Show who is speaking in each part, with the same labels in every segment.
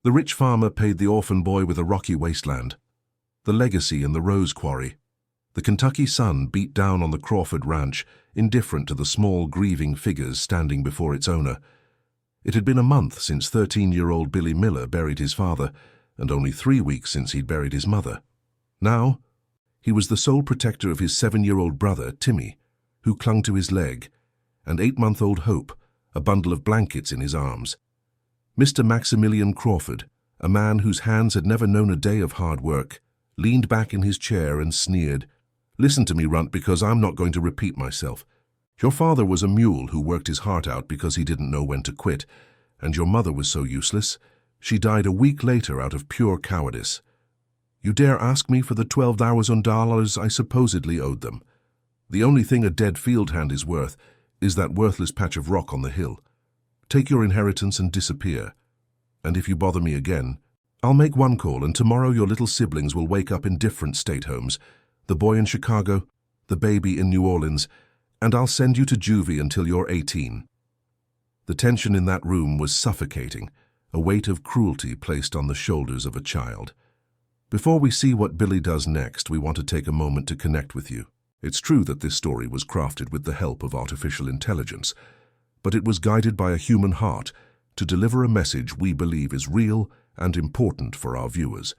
Speaker 1: The rich farmer paid the orphan boy with a rocky wasteland, the legacy in the rose quarry. The Kentucky sun beat down on the Crawford ranch, indifferent to the small, grieving figures standing before its owner. It had been a month since 13-year-old Billy Miller buried his father, and only 3 weeks since he'd buried his mother. Now, he was the sole protector of his 7-year-old brother, Timmy, who clung to his leg, and 8-month-old Hope, a bundle of blankets in his arms. Mr. Maximilian Crawford, a man whose hands had never known a day of hard work, leaned back in his chair and sneered. "Listen to me, Runt, because I'm not going to repeat myself. Your father was a mule who worked his heart out because he didn't know when to quit, and your mother was so useless, she died a week later out of pure cowardice. You dare ask me for the $12,000 I supposedly owed them? The only thing a dead field hand is worth is that worthless patch of rock on the hill. Take your inheritance and disappear. And if you bother me again, I'll make one call, and tomorrow your little siblings will wake up in different state homes, the boy in Chicago, the baby in New Orleans, and I'll send you to juvie until you're 18. The tension in that room was suffocating, a weight of cruelty placed on the shoulders of a child. Before we see what Billy does next, we want to take a moment to connect with you. It's true that this story was crafted with the help of artificial intelligence, but it was guided by a human heart to deliver a message we believe is real and important for our viewers.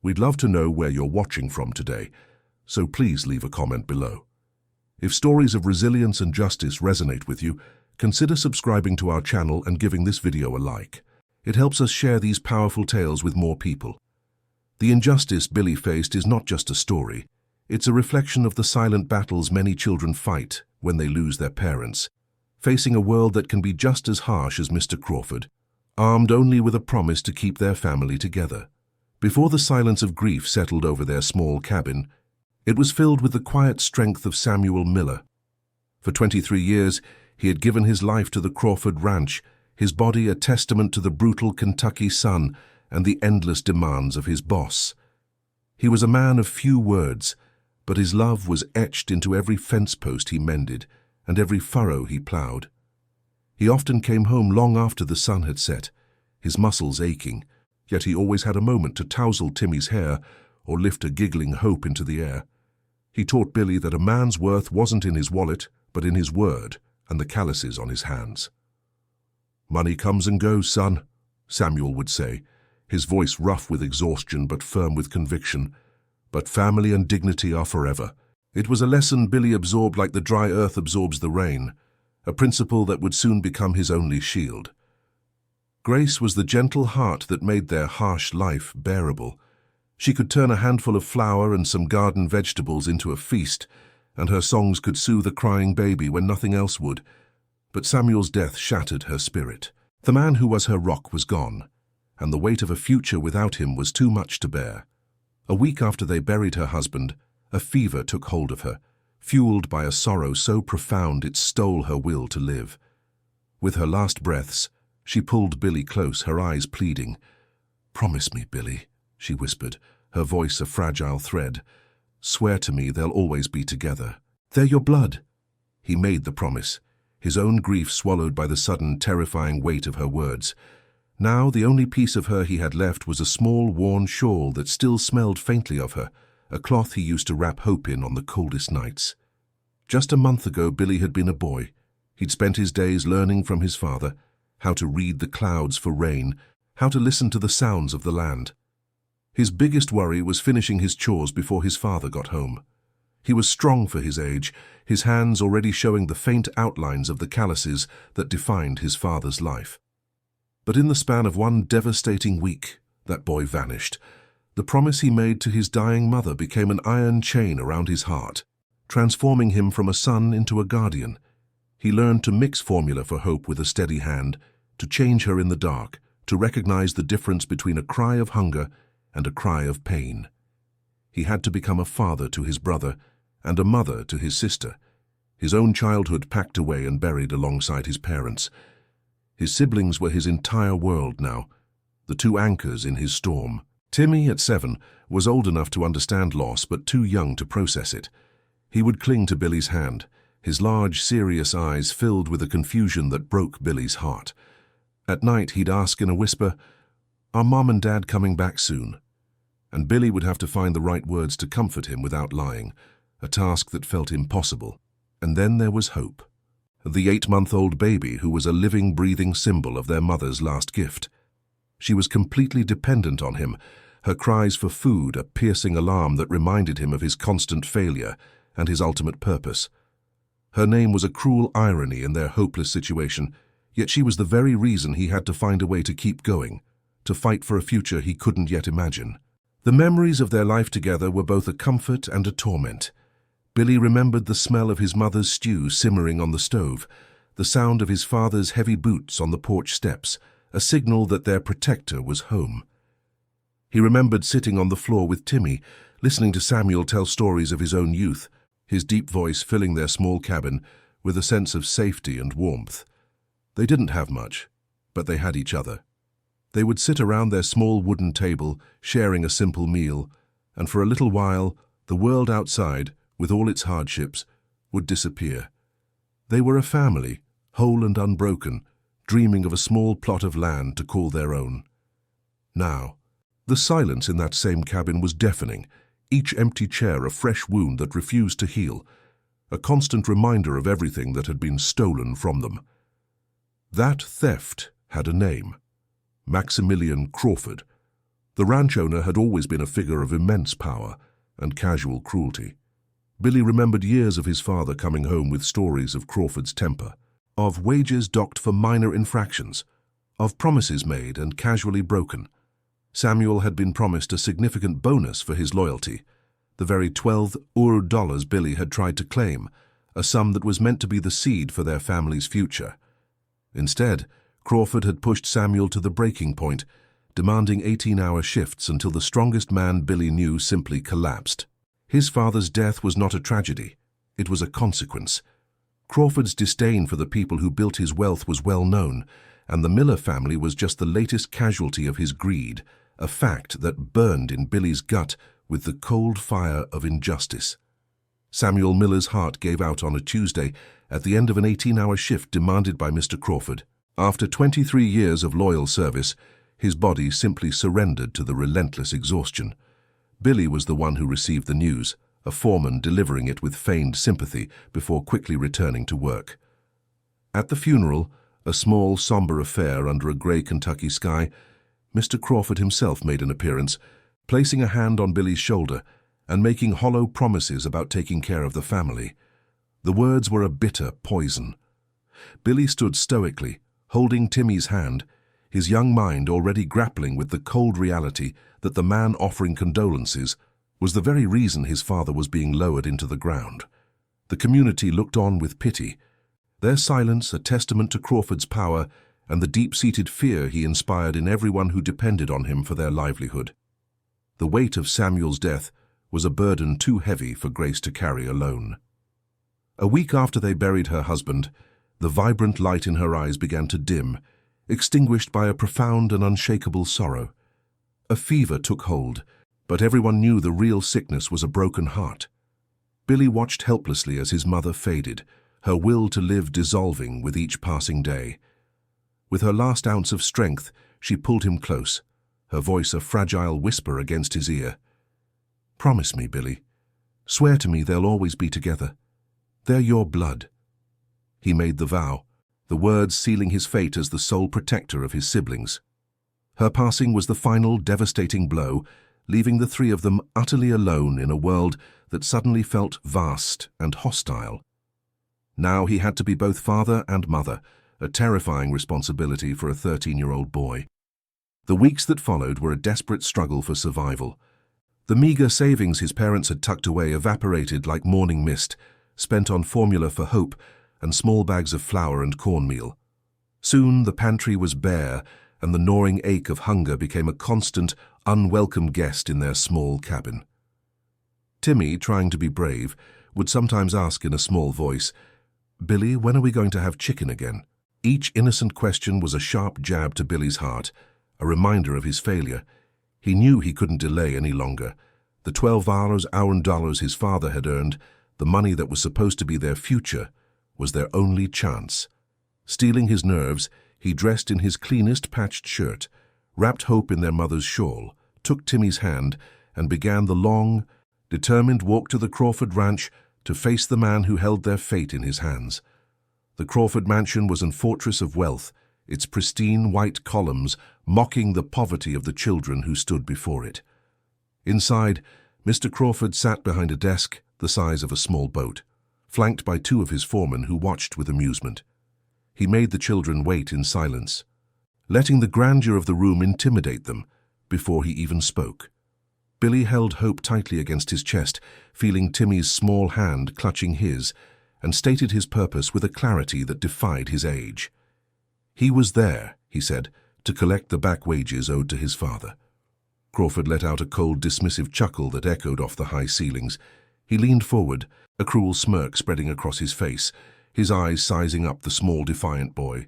Speaker 1: We'd love to know where you're watching from today, so please leave a comment below. If stories of resilience and justice resonate with you, consider subscribing to our channel and giving this video a like. It helps us share these powerful tales with more people. The injustice Billy faced is not just a story. It's a reflection of the silent battles many children fight when they lose their parents, facing a world that can be just as harsh as Mr. Crawford, armed only with a promise to keep their family together. Before the silence of grief settled over their small cabin, it was filled with the quiet strength of Samuel Miller. For 23 years, he had given his life to the Crawford Ranch, his body a testament to the brutal Kentucky sun and the endless demands of his boss. He was a man of few words, but his love was etched into every fence post he mended and every furrow he plowed. He often came home long after the sun had set, his muscles aching, yet he always had a moment to tousle Timmy's hair or lift a giggling Hope into the air. He taught Billy that a man's worth wasn't in his wallet, but in his word and the calluses on his hands. "Money comes and goes, son," Samuel would say, his voice rough with exhaustion but firm with conviction. "But family and dignity are forever." It was a lesson Billy absorbed like the dry earth absorbs the rain, a principle that would soon become his only shield. Grace was the gentle heart that made their harsh life bearable. She could turn a handful of flour and some garden vegetables into a feast, and her songs could soothe a crying baby when nothing else would. But Samuel's death shattered her spirit. The man who was her rock was gone, and the weight of a future without him was too much to bear. A week after they buried her husband, a fever took hold of her, fueled by a sorrow so profound it stole her will to live. With her last breaths, she pulled Billy close, her eyes pleading. "Promise me, Billy," she whispered, her voice a fragile thread. "Swear to me they'll always be together. They're your blood." He made the promise, his own grief swallowed by the sudden, terrifying weight of her words. Now the only piece of her he had left was a small, worn shawl that still smelled faintly of her, a cloth he used to wrap Hope in on the coldest nights. Just a month ago, Billy had been a boy. He'd spent his days learning from his father how to read the clouds for rain, how to listen to the sounds of the land. His biggest worry was finishing his chores before his father got home. He was strong for his age, his hands already showing the faint outlines of the calluses that defined his father's life. But in the span of one devastating week, that boy vanished. The promise he made to his dying mother became an iron chain around his heart, transforming him from a son into a guardian. He learned to mix formula for Hope with a steady hand, to change her in the dark, to recognize the difference between a cry of hunger and a cry of pain. He had to become a father to his brother and a mother to his sister, his own childhood packed away and buried alongside his parents. His siblings were his entire world now, the two anchors in his storm. Timmy, at 7, was old enough to understand loss but too young to process it. He would cling to Billy's hand, his large, serious eyes filled with a confusion that broke Billy's heart. At night he'd ask in a whisper, "Are Mom and Dad coming back soon?" And Billy would have to find the right words to comfort him without lying, a task that felt impossible. And then there was Hope, the 8-month-old baby who was a living, breathing symbol of their mother's last gift. She was completely dependent on him, her cries for food a piercing alarm that reminded him of his constant failure and his ultimate purpose. Her name was a cruel irony in their hopeless situation, yet she was the very reason he had to find a way to keep going, to fight for a future he couldn't yet imagine. The memories of their life together were both a comfort and a torment. Billy remembered the smell of his mother's stew simmering on the stove, the sound of his father's heavy boots on the porch steps, a signal that their protector was home. He remembered sitting on the floor with Timmy, listening to Samuel tell stories of his own youth, his deep voice filling their small cabin with a sense of safety and warmth. They didn't have much, but they had each other. They would sit around their small wooden table, sharing a simple meal, and for a little while, the world outside, with all its hardships, would disappear. They were a family, whole and unbroken, dreaming of a small plot of land to call their own. Now, the silence in that same cabin was deafening, each empty chair a fresh wound that refused to heal, a constant reminder of everything that had been stolen from them. That theft had a name: Maximilian Crawford. The ranch owner had always been a figure of immense power and casual cruelty. Billy remembered years of his father coming home with stories of Crawford's temper, of wages docked for minor infractions, of promises made and casually broken. Samuel had been promised a significant bonus for his loyalty, the very 12 dollars Billy had tried to claim, a sum that was meant to be the seed for their family's future. Instead, Crawford had pushed Samuel to the breaking point, demanding 18-hour shifts until the strongest man Billy knew simply collapsed. His father's death was not a tragedy, it was a consequence. Crawford's disdain for the people who built his wealth was well known, and the Miller family was just the latest casualty of his greed, a fact that burned in Billy's gut with the cold fire of injustice. Samuel Miller's heart gave out on a Tuesday at the end of an 18-hour shift demanded by Mr. Crawford. After 23 years of loyal service, his body simply surrendered to the relentless exhaustion. Billy was the one who received the news, a foreman delivering it with feigned sympathy before quickly returning to work. At the funeral, a small, somber affair under a grey Kentucky sky, Mr. Crawford himself made an appearance, placing a hand on Billy's shoulder and making hollow promises about taking care of the family. The words were a bitter poison. Billy stood stoically, holding Timmy's hand, his young mind already grappling with the cold reality that the man offering condolences was the very reason his father was being lowered into the ground. The community looked on with pity, their silence a testament to Crawford's power and the deep-seated fear he inspired in everyone who depended on him for their livelihood. The weight of Samuel's death was a burden too heavy for Grace to carry alone. A week after they buried her husband, the vibrant light in her eyes began to dim, extinguished by a profound and unshakable sorrow. A fever took hold, but everyone knew the real sickness was a broken heart. Billy watched helplessly as his mother faded, her will to live dissolving with each passing day. With her last ounce of strength, she pulled him close, her voice a fragile whisper against his ear. "Promise me, Billy. Swear to me they'll always be together. They're your blood." He made the vow, the words sealing his fate as the sole protector of his siblings. Her passing was the final devastating blow, leaving the three of them utterly alone in a world that suddenly felt vast and hostile. Now he had to be both father and mother, a terrifying responsibility for a 13-year-old boy. The weeks that followed were a desperate struggle for survival. The meager savings his parents had tucked away evaporated like morning mist, spent on formula for hope and small bags of flour and cornmeal. Soon the pantry was bare, and the gnawing ache of hunger became a constant, unwelcome guest in their small cabin. Timmy, trying to be brave, would sometimes ask in a small voice, "Billy, when are we going to have chicken again?" Each innocent question was a sharp jab to Billy's heart, a reminder of his failure. He knew he couldn't delay any longer. The $12 his father had earned, the money that was supposed to be their future, was their only chance. Steeling his nerves, he dressed in his cleanest patched shirt, wrapped Hope in their mother's shawl, took Timmy's hand, and began the long, determined walk to the Crawford ranch to face the man who held their fate in his hands. The Crawford mansion was a fortress of wealth, its pristine white columns mocking the poverty of the children who stood before it. Inside, Mr. Crawford sat behind a desk the size of a small boat, flanked by two of his foremen who watched with amusement. He made the children wait in silence, letting the grandeur of the room intimidate them before he even spoke. Billy held Hope tightly against his chest, feeling Timmy's small hand clutching his, and stated his purpose with a clarity that defied his age. He was there, he said, to collect the back wages owed to his father. Crawford let out a cold, dismissive chuckle that echoed off the high ceilings. He leaned forward, a cruel smirk spreading across his face, his eyes sizing up the small, defiant boy.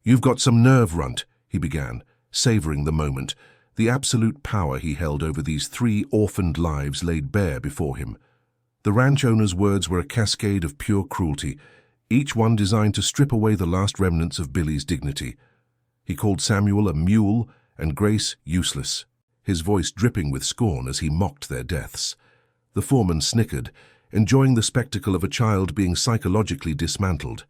Speaker 1: "You've got some nerve, Runt," he began, savoring the moment, the absolute power he held over these 3 orphaned lives laid bare before him. The ranch owner's words were a cascade of pure cruelty, each one designed to strip away the last remnants of Billy's dignity. He called Samuel a mule and Grace useless, his voice dripping with scorn as he mocked their deaths. The foreman snickered, enjoying the spectacle of a child being psychologically dismantled.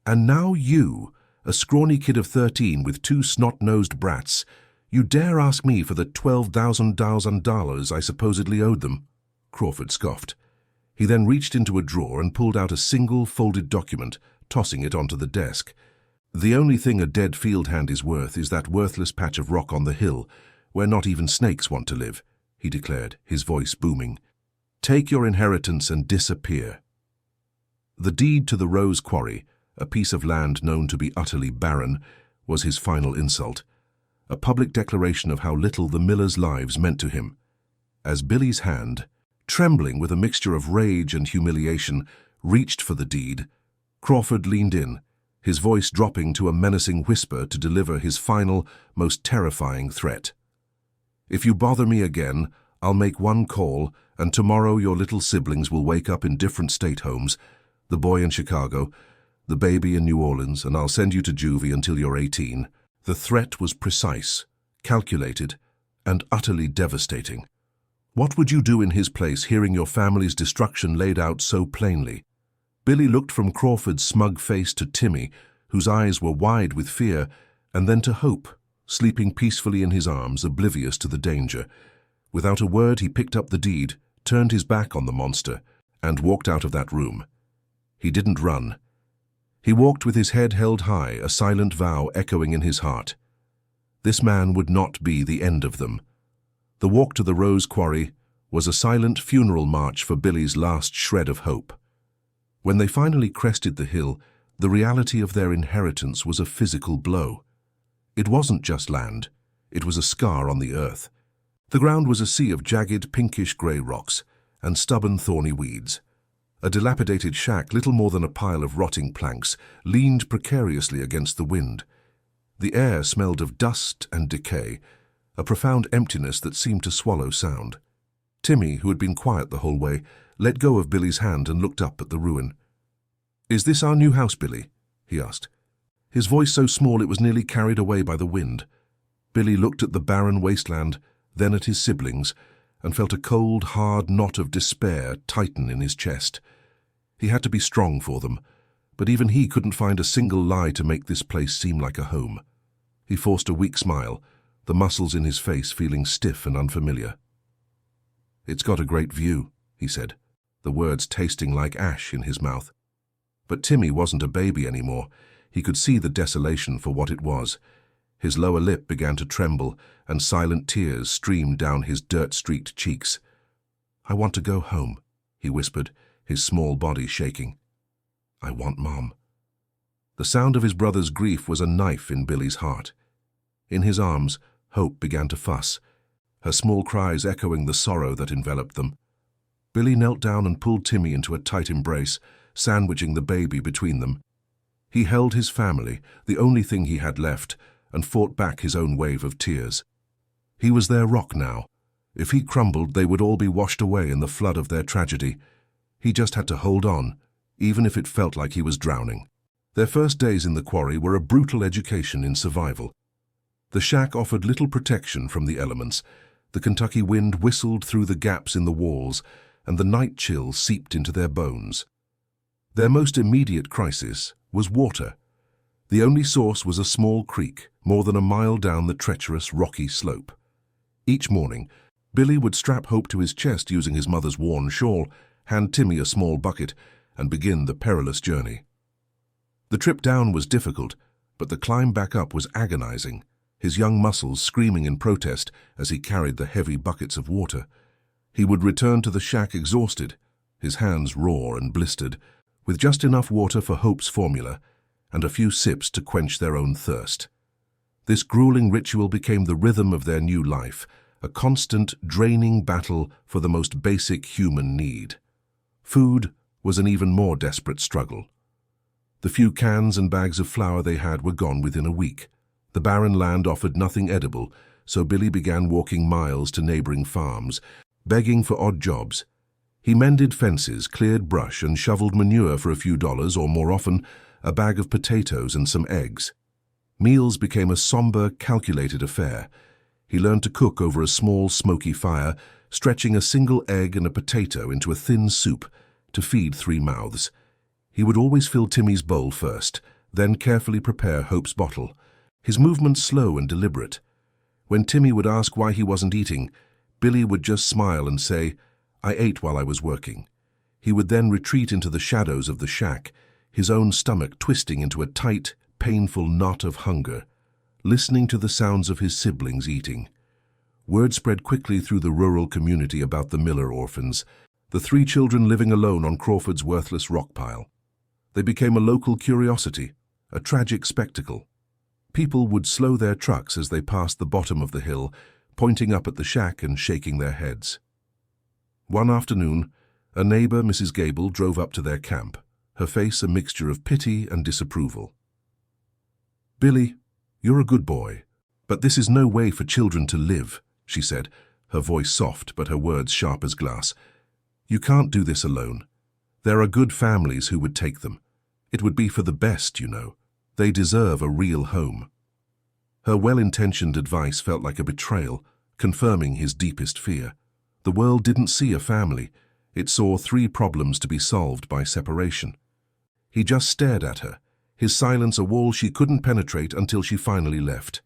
Speaker 1: "And now you, a scrawny kid of 13 with 2 snot-nosed brats, you dare ask me for the $12,000 I supposedly owed them?" Crawford scoffed. He then reached into a drawer and pulled out a single folded document, tossing it onto the desk. "The only thing a dead field hand is worth is that worthless patch of rock on the hill, where not even snakes want to live," he declared, his voice booming. "Take your inheritance and disappear." The deed to the Rose Quarry, a piece of land known to be utterly barren, was his final insult, a public declaration of how little the millers' lives meant to him. As Billy's hand, trembling with a mixture of rage and humiliation, reached for the deed, Crawford leaned in, his voice dropping to a menacing whisper to deliver his final, most terrifying threat. "If you bother me again, I'll make one call, and tomorrow your little siblings will wake up in different state homes, the boy in Chicago, the baby in New Orleans, and I'll send you to juvie until you're 18. The threat was precise, calculated, and utterly devastating. What would you do in his place, hearing your family's destruction laid out so plainly? Billy looked from Crawford's smug face to Timmy, whose eyes were wide with fear, and then to Hope, sleeping peacefully in his arms, oblivious to the danger. Without a word, he picked up the deed, turned his back on the monster, and walked out of that room. He didn't run. He walked with his head held high, a silent vow echoing in his heart. This man would not be the end of them. The walk to the Rose Quarry was a silent funeral march for Billy's last shred of hope. When they finally crested the hill, the reality of their inheritance was a physical blow. It wasn't just land, it was a scar on the earth. The ground was a sea of jagged, pinkish-grey rocks and stubborn, thorny weeds. A dilapidated shack, little more than a pile of rotting planks, leaned precariously against the wind. The air smelled of dust and decay, a profound emptiness that seemed to swallow sound. Timmy, who had been quiet the whole way, let go of Billy's hand and looked up at the ruin. "Is this our new house, Billy?" he asked, his voice so small it was nearly carried away by the wind. Billy looked at the barren wasteland, then at his siblings, and felt a cold, hard knot of despair tighten in his chest. He had to be strong for them, but even he couldn't find a single lie to make this place seem like a home. He forced a weak smile, the muscles in his face feeling stiff and unfamiliar. "It's got a great view," he said, the words tasting like ash in his mouth. But Timmy wasn't a baby anymore. He could see the desolation for what it was. His lower lip began to tremble, and silent tears streamed down his dirt-streaked cheeks. "I want to go home," he whispered, his small body shaking. "I want Mom." The sound of his brother's grief was a knife in Billy's heart. In his arms, Hope began to fuss, her small cries echoing the sorrow that enveloped them. Billy knelt down and pulled Timmy into a tight embrace, sandwiching the baby between them. He held his family, the only thing he had left, and fought back his own wave of tears. He was their rock now. If he crumbled, they would all be washed away in the flood of their tragedy. He just had to hold on, even if it felt like he was drowning. Their first days in the quarry were a brutal education in survival. The shack offered little protection from the elements. The Kentucky wind whistled through the gaps in the walls, and the night chill seeped into their bones. Their most immediate crisis was water. The only source was a small creek, more than a mile down the treacherous, rocky slope. Each morning, Billy would strap Hope to his chest using his mother's worn shawl, hand Timmy a small bucket, and begin the perilous journey. The trip down was difficult, but the climb back up was agonizing, his young muscles screaming in protest as he carried the heavy buckets of water. He would return to the shack exhausted, his hands raw and blistered, with just enough water for Hope's formula and a few sips to quench their own thirst. This grueling ritual became the rhythm of their new life, a constant, draining battle for the most basic human need. Food was an even more desperate struggle. The few cans and bags of flour they had were gone within a week. The barren land offered nothing edible, so Billy began walking miles to neighboring farms, begging for odd jobs. He mended fences, cleared brush, and shoveled manure for a few dollars, or more often, a bag of potatoes and some eggs. Meals became a somber, calculated affair. He learned to cook over a small, smoky fire, stretching a single egg and a potato into a thin soup to feed 3 mouths. He would always fill Timmy's bowl first, then carefully prepare Hope's bottle, his movements slow and deliberate. When Timmy would ask why he wasn't eating, Billy would just smile and say, "I ate while I was working." He would then retreat into the shadows of the shack, his own stomach twisting into a tight, painful knot of hunger, listening to the sounds of his siblings eating. Word spread quickly through the rural community about the Miller orphans, the 3 children living alone on Crawford's worthless rock pile. They became a local curiosity, a tragic spectacle. People would slow their trucks as they passed the bottom of the hill, pointing up at the shack and shaking their heads. One afternoon, a neighbor, Mrs. Gable, drove up to their camp, her face a mixture of pity and disapproval. "Billy, you're a good boy, but this is no way for children to live," she said, her voice soft but her words sharp as glass. "You can't do this alone. There are good families who would take them. It would be for the best, you know. They deserve a real home." Her well-intentioned advice felt like a betrayal, confirming his deepest fear. The world didn't see a family. It saw 3 problems to be solved by separation. He just stared at her, his silence a wall she couldn't penetrate until she finally left.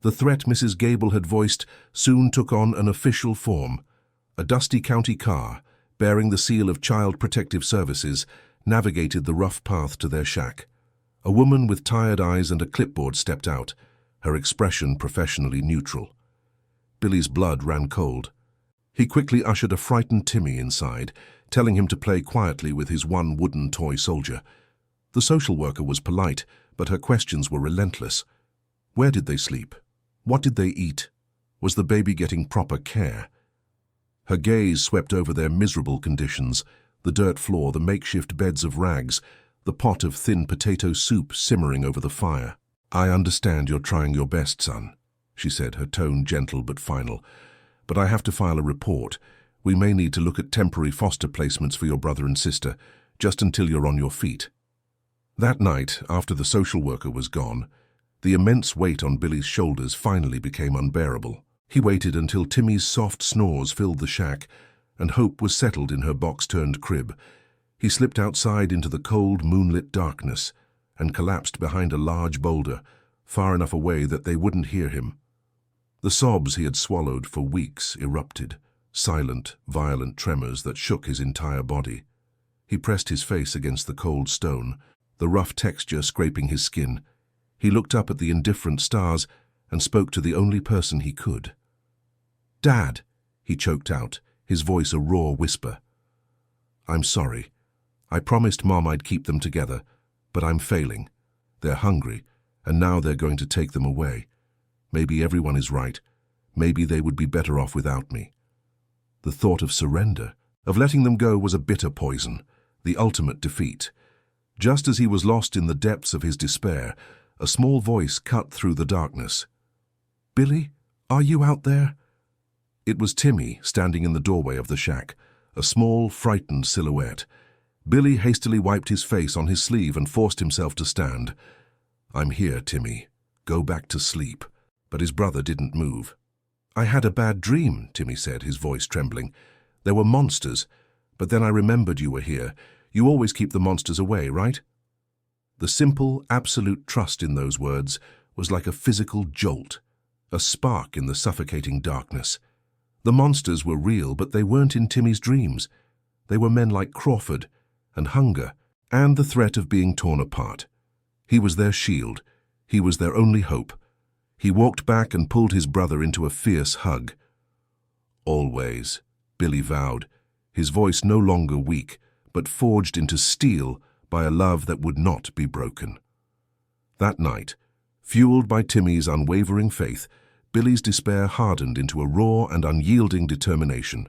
Speaker 1: The threat Mrs. Gable had voiced soon took on an official form. A dusty county car, bearing the seal of Child Protective Services, navigated the rough path to their shack. A woman with tired eyes and a clipboard stepped out, her expression professionally neutral. Billy's blood ran cold. He quickly ushered a frightened Timmy inside, telling him to play quietly with his one wooden toy soldier. The social worker was polite, but her questions were relentless. Where did they sleep? What did they eat? Was the baby getting proper care? Her gaze swept over their miserable conditions, the dirt floor, the makeshift beds of rags, the pot of thin potato soup simmering over the fire. "I understand you're trying your best, son," she said, her tone gentle but final. "But I have to file a report. We may need to look at temporary foster placements for your brother and sister, just until you're on your feet." That night, after the social worker was gone, the immense weight on Billy's shoulders finally became unbearable. He waited until Timmy's soft snores filled the shack, and Hope was settled in her box-turned crib. He slipped outside into the cold, moonlit darkness and collapsed behind a large boulder, far enough away that they wouldn't hear him. The sobs he had swallowed for weeks erupted, silent, violent tremors that shook his entire body. He pressed his face against the cold stone, the rough texture scraping his skin. He looked up at the indifferent stars and spoke to the only person he could. "Dad," he choked out, his voice a raw whisper. "I'm sorry. I promised Mom I'd keep them together, but I'm failing. They're hungry, and now they're going to take them away. Maybe everyone is right. Maybe they would be better off without me." The thought of surrender, of letting them go, was a bitter poison, the ultimate defeat. Just as he was lost in the depths of his despair, a small voice cut through the darkness. "Billy, are you out there?" It was Timmy, standing in the doorway of the shack, a small, frightened silhouette. Billy hastily wiped his face on his sleeve and forced himself to stand. "I'm here, Timmy. Go back to sleep." but his brother didn't move. "I had a bad dream," Timmy said, his voice trembling. "There were monsters, but then I remembered you were here. You always keep the monsters away, right?" The simple, absolute trust in those words was like a physical jolt, a spark in the suffocating darkness. The monsters were real, but they weren't in Timmy's dreams. They were men like Crawford, and hunger, and the threat of being torn apart. He was their shield. He was their only hope. He walked back and pulled his brother into a fierce hug. "Always," Billy vowed, his voice no longer weak, but forged into steel by a love that would not be broken. That night, fueled by Timmy's unwavering faith, Billy's despair hardened into a raw and unyielding determination.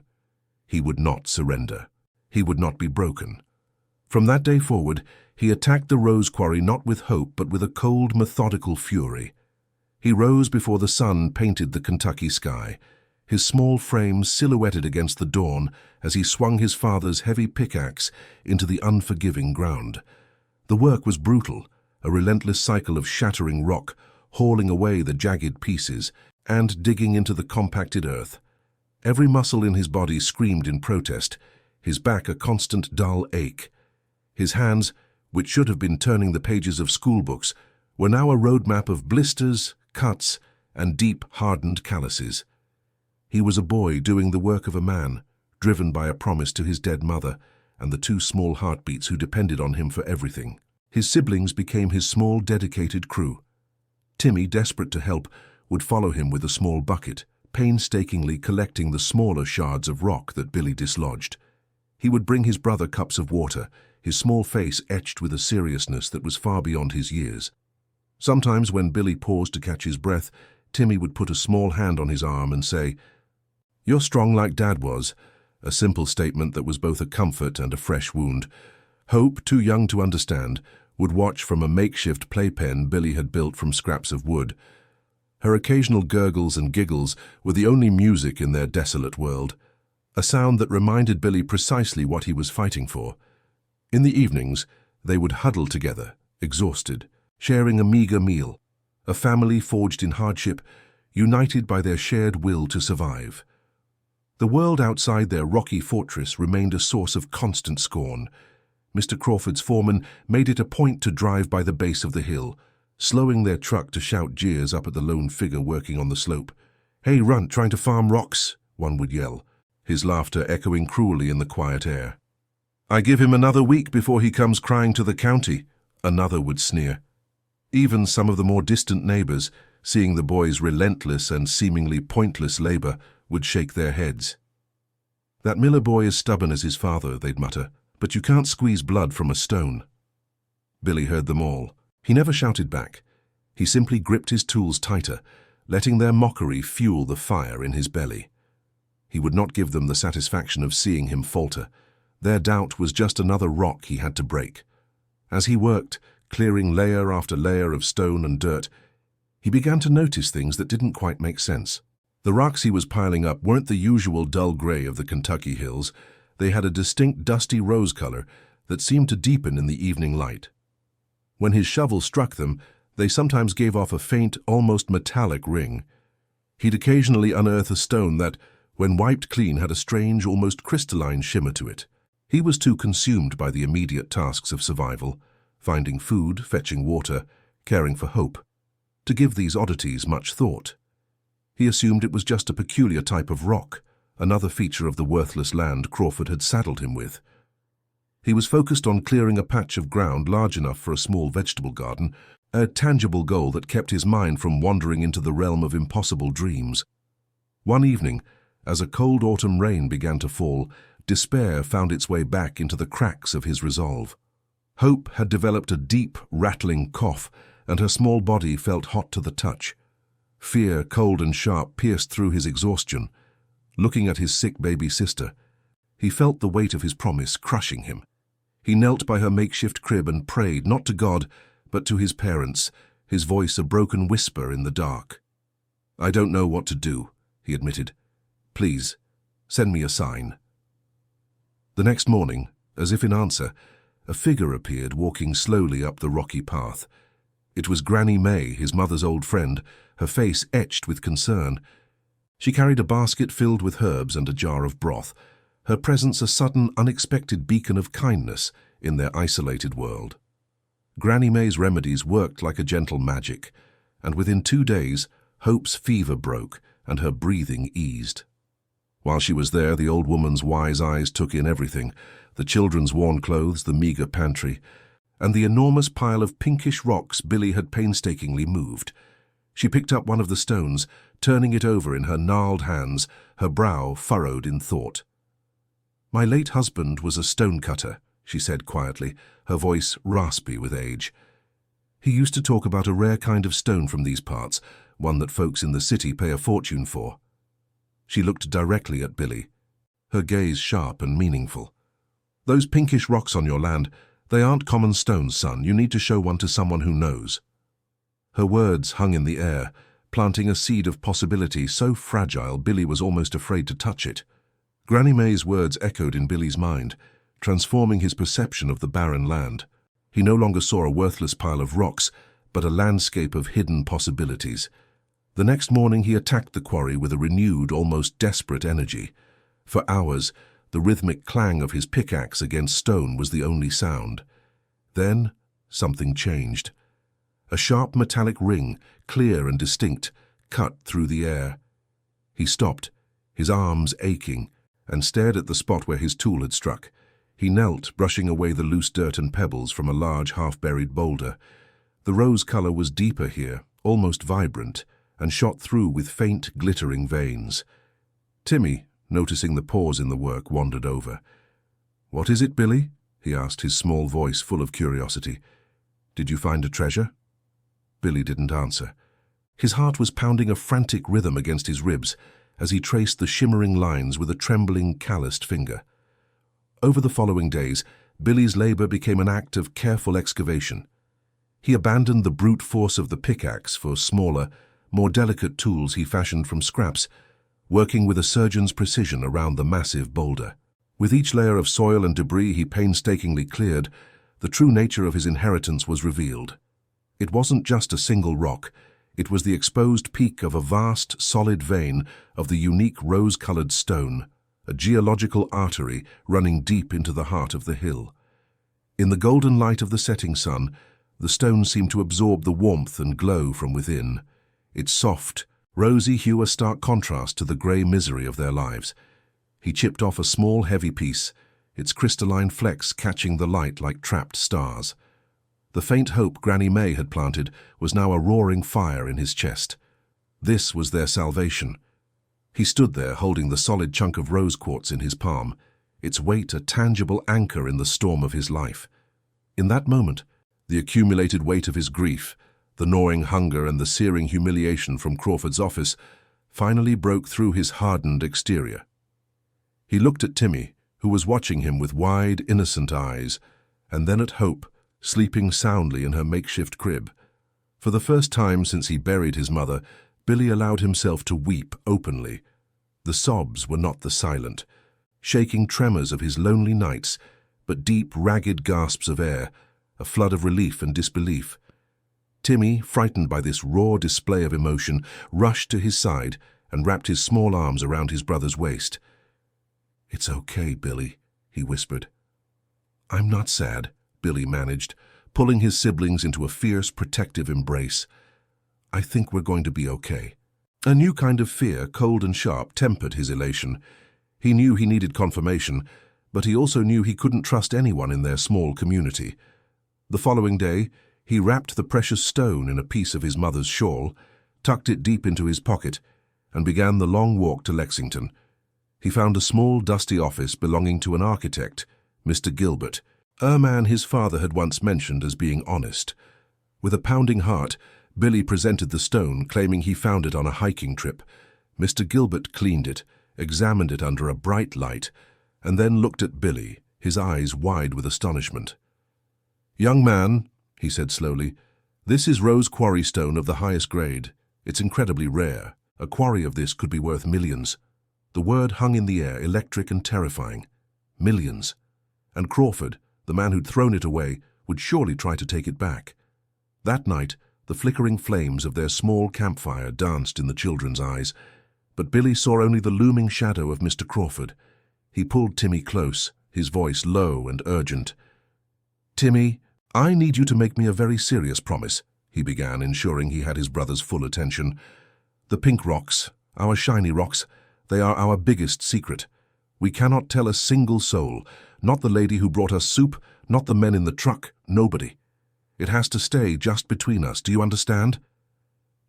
Speaker 1: He would not surrender. He would not be broken. From that day forward, he attacked the rose quarry not with hope but with a cold, methodical fury. He rose before the sun painted the Kentucky sky, his small frame silhouetted against the dawn as he swung his father's heavy pickaxe into the unforgiving ground. The work was brutal, a relentless cycle of shattering rock, hauling away the jagged pieces, and digging into the compacted earth. Every muscle in his body screamed in protest, his back a constant dull ache. His hands, which should have been turning the pages of schoolbooks, were now a roadmap of blisters, cuts, and deep, hardened calluses. He was a boy doing the work of a man, driven by a promise to his dead mother and the two small heartbeats who depended on him for everything. His siblings became his small, dedicated crew. Timmy, desperate to help, would follow him with a small bucket, painstakingly collecting the smaller shards of rock that Billy dislodged. He would bring his brother cups of water, his small face etched with a seriousness that was far beyond his years. Sometimes when Billy paused to catch his breath, Timmy would put a small hand on his arm and say, "You're strong like Dad was," a simple statement that was both a comfort and a fresh wound. Hope, too young to understand, would watch from a makeshift playpen Billy had built from scraps of wood. Her occasional gurgles and giggles were the only music in their desolate world, a sound that reminded Billy precisely what he was fighting for. In the evenings, they would huddle together, exhausted, sharing a meager meal, a family forged in hardship, united by their shared will to survive. The world outside their rocky fortress remained a source of constant scorn. Mr. Crawford's foreman made it a point to drive by the base of the hill, slowing their truck to shout jeers up at the lone figure working on the slope. "Hey, runt, trying to farm rocks?" one would yell, his laughter echoing cruelly in the quiet air. "I give him another week before he comes crying to the county," another would sneer. Even some of the more distant neighbors, seeing the boy's relentless and seemingly pointless labor, would shake their heads. "That Miller boy is stubborn as his father," they'd mutter, "but you can't squeeze blood from a stone." Billy heard them all. He never shouted back. He simply gripped his tools tighter, letting their mockery fuel the fire in his belly. He would not give them the satisfaction of seeing him falter. Their doubt was just another rock he had to break. As he worked, clearing layer after layer of stone and dirt, he began to notice things that didn't quite make sense. The rocks he was piling up weren't the usual dull gray of the Kentucky hills. They had a distinct dusty rose color that seemed to deepen in the evening light. When his shovel struck them, they sometimes gave off a faint, almost metallic ring. He'd occasionally unearth a stone that, when wiped clean, had a strange, almost crystalline shimmer to it. He was too consumed by the immediate tasks of survival, finding food, fetching water, caring for hope, to give these oddities much thought. He assumed it was just a peculiar type of rock, another feature of the worthless land Crawford had saddled him with. He was focused on clearing a patch of ground large enough for a small vegetable garden, a tangible goal that kept his mind from wandering into the realm of impossible dreams. One evening, as a cold autumn rain began to fall, despair found its way back into the cracks of his resolve. Hope had developed a deep, rattling cough, and her small body felt hot to the touch. Fear, cold and sharp, pierced through his exhaustion. Looking at his sick baby sister, he felt the weight of his promise crushing him. He knelt by her makeshift crib and prayed, not to God, but to his parents, his voice a broken whisper in the dark. "I don't know what to do," he admitted. "Please, send me a sign." The next morning, as if in answer, a figure appeared walking slowly up the rocky path. It was Granny May, his mother's old friend, her face etched with concern. She carried a basket filled with herbs and a jar of broth, her presence a sudden, unexpected beacon of kindness in their isolated world. Granny May's remedies worked like a gentle magic, and within 2 days, Hope's fever broke and her breathing eased. While she was there, the old woman's wise eyes took in everything: the children's worn clothes, the meager pantry, and the enormous pile of pinkish rocks Billy had painstakingly moved. She picked up one of the stones, turning it over in her gnarled hands, her brow furrowed in thought. "My late husband was a stonecutter," she said quietly, her voice raspy with age. "He used to talk about a rare kind of stone from these parts, one that folks in the city pay a fortune for." She looked directly at Billy, her gaze sharp and meaningful. "Those pinkish rocks on your land, they aren't common stones, son. You need to show one to someone who knows." Her words hung in the air, planting a seed of possibility so fragile Billy was almost afraid to touch it. Granny May's words echoed in Billy's mind, transforming his perception of the barren land. He no longer saw a worthless pile of rocks, but a landscape of hidden possibilities. The next morning he attacked the quarry with a renewed, almost desperate energy. For hours, the rhythmic clang of his pickaxe against stone was the only sound. Then, something changed. A sharp metallic ring, clear and distinct, cut through the air. He stopped, his arms aching, and stared at the spot where his tool had struck. He knelt, brushing away the loose dirt and pebbles from a large, half-buried boulder. The rose color was deeper here, almost vibrant, and shot through with faint, glittering veins. Timmy, noticing the pause in the work, wandered over. "What is it, Billy?" he asked, his small voice full of curiosity. "Did you find a treasure?" Billy didn't answer. His heart was pounding a frantic rhythm against his ribs as he traced the shimmering lines with a trembling, calloused finger. Over the following days, Billy's labor became an act of careful excavation. He abandoned the brute force of the pickaxe for smaller, more delicate tools he fashioned from scraps, working with a surgeon's precision around the massive boulder. With each layer of soil and debris he painstakingly cleared, the true nature of his inheritance was revealed. It wasn't just a single rock. It was the exposed peak of a vast, solid vein of the unique rose-colored stone, a geological artery running deep into the heart of the hill. In the golden light of the setting sun, the stone seemed to absorb the warmth and glow from within. Its soft, rosy hue a stark contrast to the grey misery of their lives. He chipped off a small, heavy piece, its crystalline flecks catching the light like trapped stars. The faint hope Granny May had planted was now a roaring fire in his chest. This was their salvation. He stood there holding the solid chunk of rose quartz in his palm, its weight a tangible anchor in the storm of his life. In that moment, the accumulated weight of his grief, the gnawing hunger and the searing humiliation from Crawford's office, finally broke through his hardened exterior. He looked at Timmy, who was watching him with wide, innocent eyes, and then at Hope, sleeping soundly in her makeshift crib. For the first time since he buried his mother, Billy allowed himself to weep openly. The sobs were not the silent, shaking tremors of his lonely nights, but deep, ragged gasps of air, a flood of relief and disbelief. Timmy, frightened by this raw display of emotion, rushed to his side and wrapped his small arms around his brother's waist. "It's okay, Billy," he whispered. "I'm not sad," Billy managed, pulling his siblings into a fierce, protective embrace. "I think we're going to be okay." A new kind of fear, cold and sharp, tempered his elation. He knew he needed confirmation, but he also knew he couldn't trust anyone in their small community. The following day, he wrapped the precious stone in a piece of his mother's shawl, tucked it deep into his pocket, and began the long walk to Lexington. He found a small, dusty office belonging to an architect, Mr. Gilbert, a man his father had once mentioned as being honest. With a pounding heart, Billy presented the stone, claiming he found it on a hiking trip. Mr. Gilbert cleaned it, examined it under a bright light, and then looked at Billy, his eyes wide with astonishment. "Young man," he said slowly, "this is rose quarry stone of the highest grade. It's incredibly rare. A quarry of this could be worth millions." The word hung in the air, electric and terrifying. Millions. And Crawford, the man who'd thrown it away, would surely try to take it back. That night, The flickering flames of their small campfire danced in the children's eyes, but Billy saw only the looming shadow of Mr. Crawford. He pulled Timmy close, his voice low and urgent. "Timmy, I need you to make me a very serious promise," he began, ensuring he had his brother's full attention. "The pink rocks, our shiny rocks, they are our biggest secret. We cannot tell a single soul, not the lady who brought us soup, not the men in the truck, nobody. It has to stay just between us, do you understand?"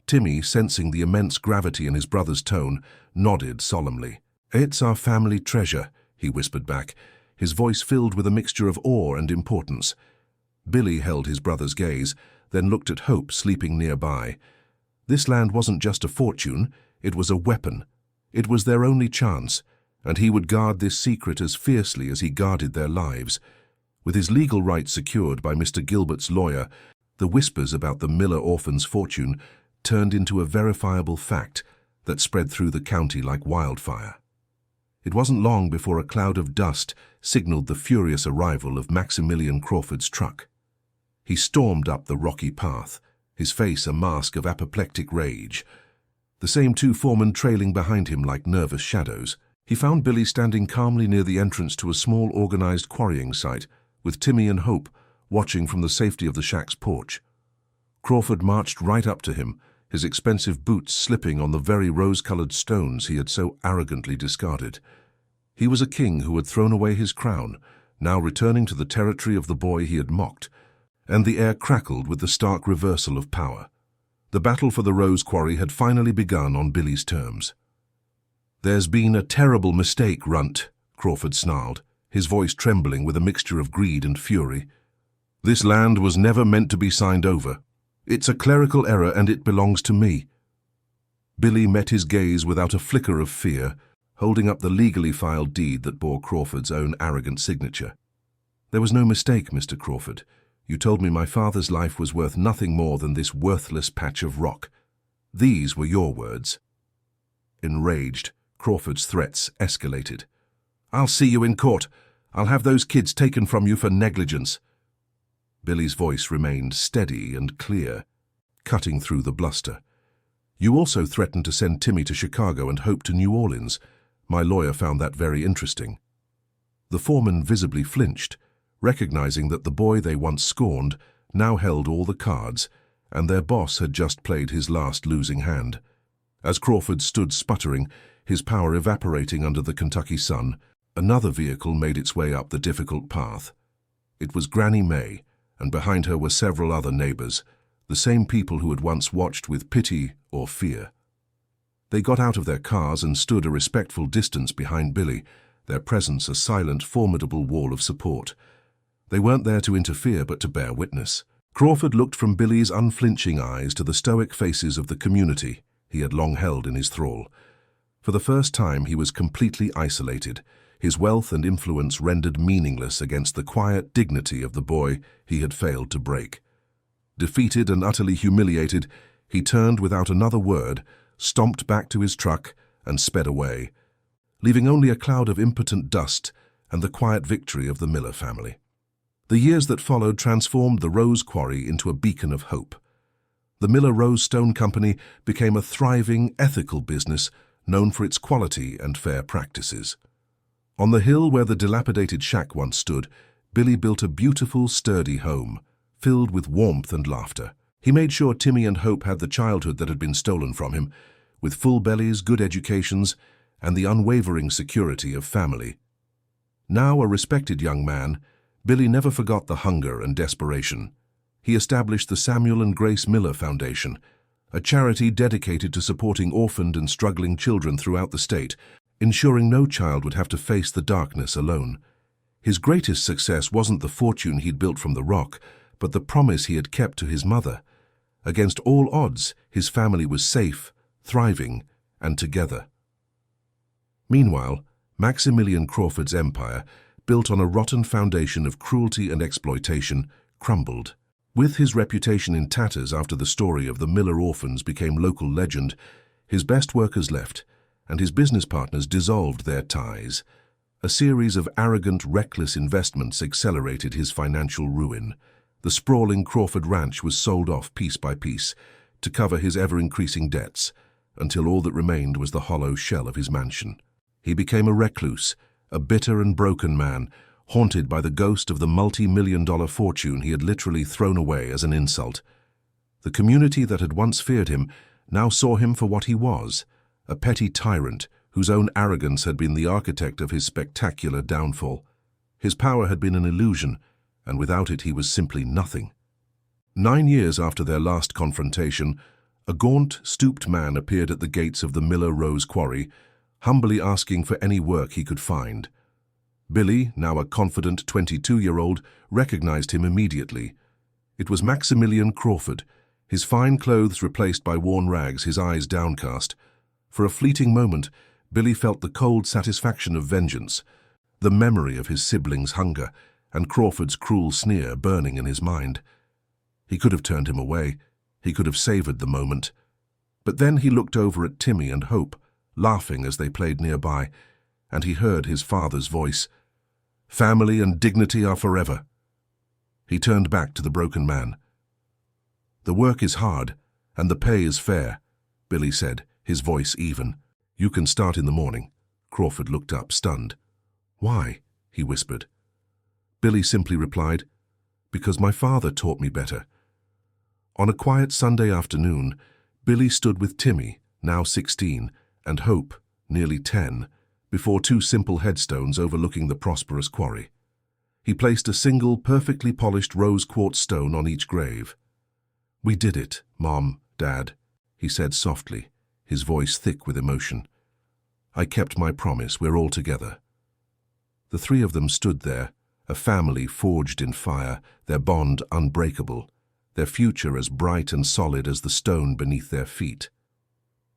Speaker 1: Timmy, sensing the immense gravity in his brother's tone, nodded solemnly. "It's our family treasure," he whispered back, his voice filled with a mixture of awe and importance. Billy held his brother's gaze, then looked at Hope sleeping nearby. This land wasn't just a fortune, it was a weapon. It was their only chance, and he would guard this secret as fiercely as he guarded their lives. With his legal rights secured by Mr. Gilbert's lawyer, the whispers about the Miller orphan's fortune turned into a verifiable fact that spread through the county like wildfire. It wasn't long before a cloud of dust signaled the furious arrival of Maximilian Crawford's truck. He stormed up the rocky path, his face a mask of apoplectic rage, the same two foremen trailing behind him like nervous shadows. He found Billy standing calmly near the entrance to a small organized quarrying site, with Timmy and Hope watching from the safety of the shack's porch. Crawford marched right up to him, his expensive boots slipping on the very rose-colored stones he had so arrogantly discarded. He was a king who had thrown away his crown, now returning to the territory of the boy he had mocked, and the air crackled with the stark reversal of power. The battle for the Rose Quarry had finally begun on Billy's terms. "There's been a terrible mistake, Runt," Crawford snarled, his voice trembling with a mixture of greed and fury. "This land was never meant to be signed over. It's a clerical error and it belongs to me." Billy met his gaze without a flicker of fear, holding up the legally filed deed that bore Crawford's own arrogant signature. "There was no mistake, Mr. Crawford. You told me my father's life was worth nothing more than this worthless patch of rock. These were your words." Enraged, Crawford's threats escalated. "I'll see you in court. I'll have those kids taken from you for negligence." Billy's voice remained steady and clear, cutting through the bluster. "You also threatened to send Timmy to Chicago and Hope to New Orleans. My lawyer found that very interesting." The foreman visibly flinched, recognizing that the boy they once scorned now held all the cards, and their boss had just played his last losing hand. As Crawford stood sputtering, his power evaporating under the Kentucky sun, another vehicle made its way up the difficult path. It was Granny May, and behind her were several other neighbors, the same people who had once watched with pity or fear. They got out of their cars and stood a respectful distance behind Billy, their presence a silent, formidable wall of support. They weren't there to interfere but to bear witness. Crawford looked from Billy's unflinching eyes to the stoic faces of the community he had long held in his thrall. For the first time he was completely isolated, his wealth and influence rendered meaningless against the quiet dignity of the boy he had failed to break. Defeated and utterly humiliated, he turned without another word, stomped back to his truck, and sped away, leaving only a cloud of impotent dust and the quiet victory of the Miller family. The years that followed transformed the Rose Quarry into a beacon of hope. The Miller Rose Stone Company became a thriving, ethical business known for its quality and fair practices. On the hill where the dilapidated shack once stood, Billy built a beautiful, sturdy home, filled with warmth and laughter. He made sure Timmy and Hope had the childhood that had been stolen from him, with full bellies, good educations, and the unwavering security of family. Now a respected young man, Billy never forgot the hunger and desperation. He established the Samuel and Grace Miller Foundation, a charity dedicated to supporting orphaned and struggling children throughout the state, ensuring no child would have to face the darkness alone. His greatest success wasn't the fortune he'd built from the rock, but the promise he had kept to his mother. Against all odds, his family was safe, thriving, and together. Meanwhile, Maximilian Crawford's empire, built on a rotten foundation of cruelty and exploitation, crumbled. With his reputation in tatters after the story of the Miller orphans became local legend, his best workers left, and his business partners dissolved their ties. A series of arrogant, reckless investments accelerated his financial ruin. The The sprawling Crawford ranch was sold off piece by piece to cover his ever-increasing debts, until all that remained was the hollow shell of his mansion. He became a recluse, a bitter and broken man, haunted by the ghost of the multi-million-dollar fortune he had literally thrown away as an insult. The community that had once feared him now saw him for what he was, a petty tyrant whose own arrogance had been the architect of his spectacular downfall. His power had been an illusion, and without it he was simply nothing. 9 years after their last confrontation, a gaunt, stooped man appeared at the gates of the Miller Rose Quarry, humbly asking for any work he could find. Billy, now a confident 22-year-old, recognized him immediately. It was Maximilian Crawford, his fine clothes replaced by worn rags, his eyes downcast. For a fleeting moment, Billy felt the cold satisfaction of vengeance, the memory of his siblings' hunger, and Crawford's cruel sneer burning in his mind. He could have turned him away. He could have savored the moment. But then he looked over at Timmy and Hope, laughing as they played nearby, and he heard his father's voice. "Family and dignity are forever." He turned back to the broken man. "The work is hard, and the pay is fair," Billy said, his voice even. "You can start in the morning." Crawford looked up, stunned. "Why?" he whispered. Billy simply replied, "Because my father taught me better." On a quiet Sunday afternoon, Billy stood with Timmy, now 16, and Hope, nearly 10, before 2 simple headstones overlooking the prosperous quarry. He placed a single, perfectly polished rose quartz stone on each grave. "We did it, Mom, Dad," he said softly, his voice thick with emotion. "I kept my promise, we're all together." The 3 of them stood there, a family forged in fire, their bond unbreakable, their future as bright and solid as the stone beneath their feet.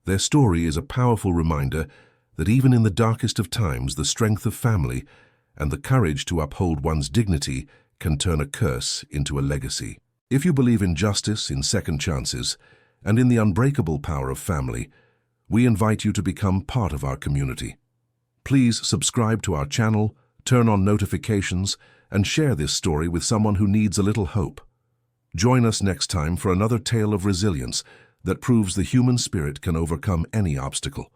Speaker 1: Their story is a powerful reminder that even in the darkest of times, the strength of family and the courage to uphold one's dignity can turn a curse into a legacy. If you believe in justice, in second chances, and in the unbreakable power of family, we invite you to become part of our community. Please subscribe to our channel, turn on notifications, and share this story with someone who needs a little hope. Join us next time for another tale of resilience that proves the human spirit can overcome any obstacle.